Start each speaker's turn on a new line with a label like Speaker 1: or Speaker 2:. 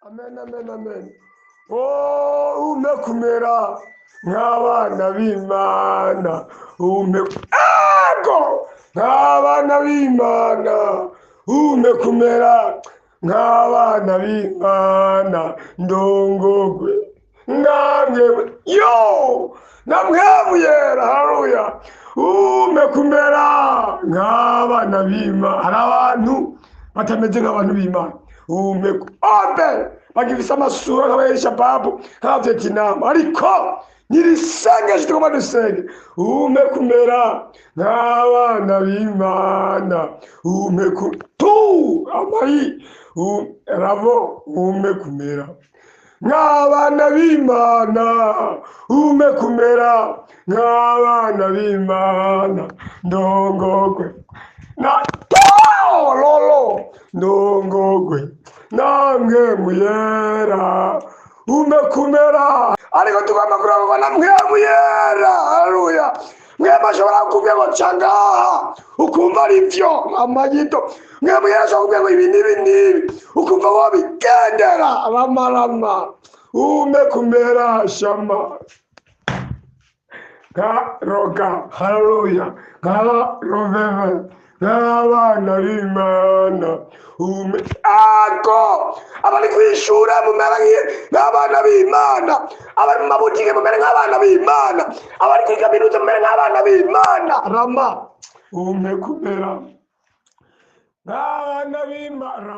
Speaker 1: Amen, amen, amen. Oh, umekumera nk'abana b'Imana. Nk'abana b'Imana. Umekumera nk'abana b'Imana. Ndongogwe namwe namwebuyera. Haleluya. Umekumera nk'abana b'Imana. Hari abantu batameze nk'abantu b'Imana. Bagifise amasura nk'abayeshababu nk'abavietinamu, ariko nirisengesho tugomba dusenge. Umekumera nk'abana b'Imana. Umekumera nk'abana b'Imana. Umekumera nk'abana b'Imana. Ndongogwe lolo ndongogwe namwe muyera. Umekumera ariko tugomba kuraba namwe muyera. Haleluya. Mwema ashobora kukubwira ngo cangaha ukumva ari vyo amagito. Mwema muyera ashobora kukubwira ngo ibi n'ibi n'ibi ukumva wobigendera abamarama. Umekumera shama roga. Haleluya. Roveve nk'abana b'Imana. Abari kw'ishure mumera nk'abana b'Imana. Abari mu mabutike mumera nk'abana b'Imana. Abari kuri kaminuza mumera nk'abana b'Imana. Rama umekumera nk'abana b'Imana.